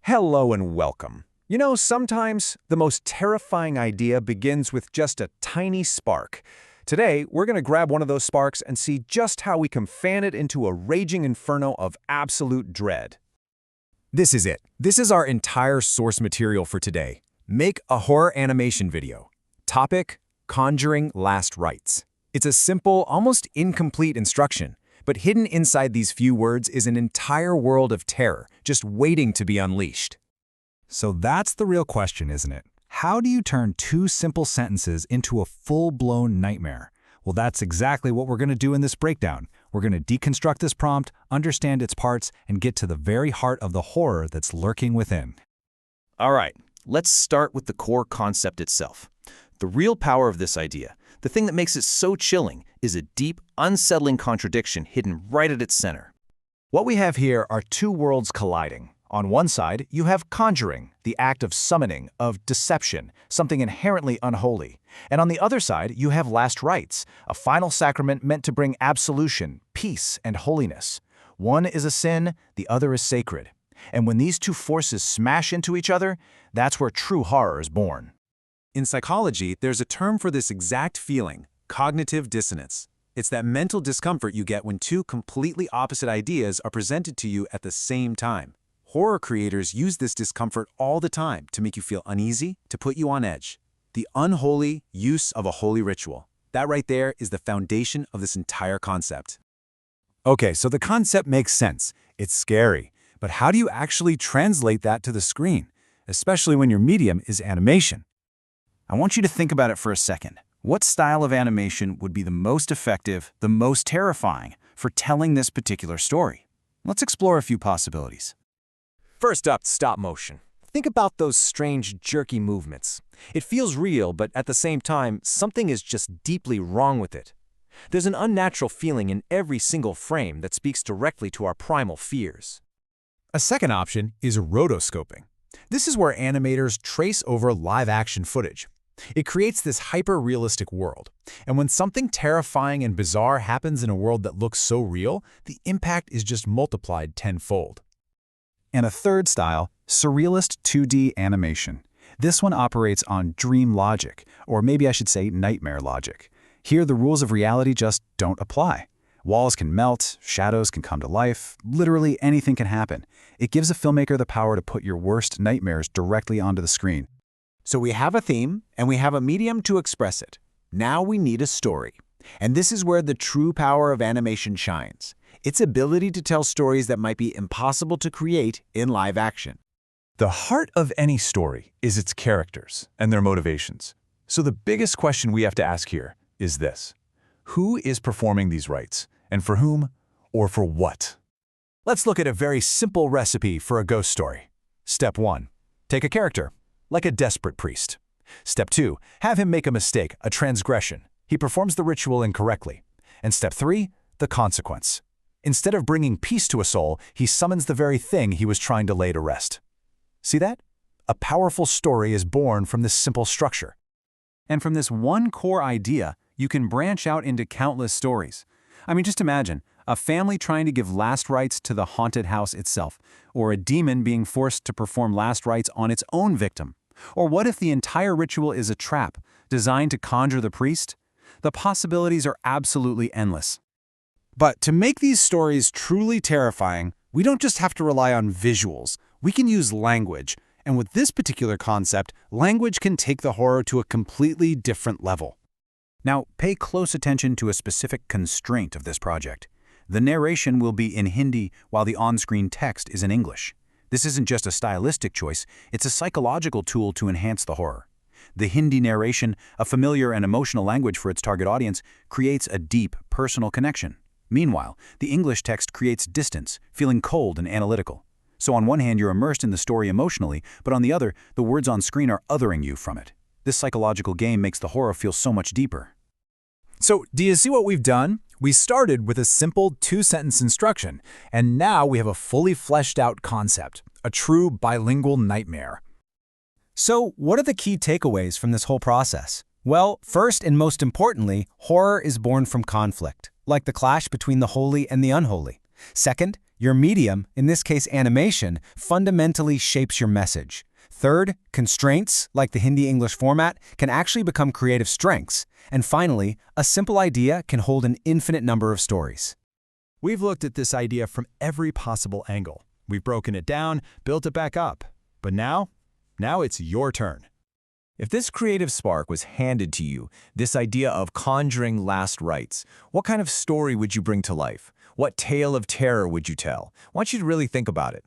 Hello and welcome. You know, sometimes the most terrifying idea begins with just a tiny spark. Today, we're going to grab one of those sparks and see just how we can fan it into a raging inferno of absolute dread. This is it. This is our entire source material for today. Make a horror animation video. Topic: Conjuring Last Rites. It's a simple, almost incomplete instruction, but hidden inside these few words is an entire world of terror, just waiting to be unleashed. So that's the real question, isn't it? How do you turn two simple sentences into a full-blown nightmare? Well, that's exactly what we're going to do in this breakdown. We're going to deconstruct this prompt, understand its parts, and get to the very heart of the horror that's lurking within. All right, let's start with the core concept itself. The real power of this idea, the thing that makes it so chilling, is a deep, unsettling contradiction hidden right at its center. What we have here are two worlds colliding. On one side, you have conjuring, the act of summoning, of deception, something inherently unholy. And on the other side, you have last rites, a final sacrament meant to bring absolution, peace, and holiness. One is a sin, the other is sacred. And when these two forces smash into each other, that's where true horror is born. In psychology, there's a term for this exact feeling: cognitive dissonance. It's that mental discomfort you get when two completely opposite ideas are presented to you at the same time. Horror creators use this discomfort all the time to make you feel uneasy, to put you on edge. The unholy use of a holy ritual. That right there is the foundation of this entire concept. Okay, so the concept makes sense. It's scary. But how do you actually translate that to the screen, especially when your medium is animation? I want you to think about it for a second. What style of animation would be the most effective, the most terrifying, for telling this particular story? Let's explore a few possibilities. First up, stop motion. Think about those strange, jerky movements. It feels real, but at the same time, something is just deeply wrong with it. There's an unnatural feeling in every single frame that speaks directly to our primal fears. A second option is rotoscoping. This is where animators trace over live-action footage. It creates this hyper-realistic world. And when something terrifying and bizarre happens in a world that looks so real, the impact is just multiplied tenfold. And a third style, surrealist 2D animation. This one operates on dream logic, or maybe I should say nightmare logic. Here, the rules of reality just don't apply. Walls can melt, shadows can come to life, literally anything can happen. It gives a filmmaker the power to put your worst nightmares directly onto the screen. So we have a theme, and we have a medium to express it. Now we need a story. And this is where the true power of animation shines. Its ability to tell stories that might be impossible to create in live action. The heart of any story is its characters and their motivations. So the biggest question we have to ask here is this: who is performing these rites, and for whom, or for what? Let's look at a very simple recipe for a ghost story. Step 1. Take a character, like a desperate priest. Step 2. Have him make a mistake, a transgression. He performs the ritual incorrectly. And step 3. The consequence. Instead of bringing peace to a soul, he summons the very thing he was trying to lay to rest. See that? A powerful story is born from this simple structure. And from this one core idea, you can branch out into countless stories. I mean, just imagine a family trying to give last rites to the haunted house itself, or a demon being forced to perform last rites on its own victim. Or what if the entire ritual is a trap, designed to conjure the priest? The possibilities are absolutely endless. But to make these stories truly terrifying, we don't just have to rely on visuals. We can use language. And with this particular concept, language can take the horror to a completely different level. Now, pay close attention to a specific constraint of this project. The narration will be in Hindi while the on-screen text is in English. This isn't just a stylistic choice, it's a psychological tool to enhance the horror. The Hindi narration, a familiar and emotional language for its target audience, creates a deep, personal connection. Meanwhile, the English text creates distance, feeling cold and analytical. So on one hand, you're immersed in the story emotionally, but on the other, the words on screen are othering you from it. This psychological game makes the horror feel so much deeper. So, do you see what we've done? We started with a simple two-sentence instruction, and now we have a fully fleshed out concept, a true bilingual nightmare. So, what are the key takeaways from this whole process? Well, first and most importantly, horror is born from conflict, like the clash between the holy and the unholy. Second, Your medium, in this case animation, fundamentally shapes your message. Third, constraints, like the Hindi-English format, can actually become creative strengths. And finally, a simple idea can hold an infinite number of stories. We've looked at this idea from every possible angle. We've broken it down, built it back up. But now it's your turn. If this creative spark was handed to you, this idea of conjuring last rites, what kind of story would you bring to life? What tale of terror would you tell? I want you to really think about it.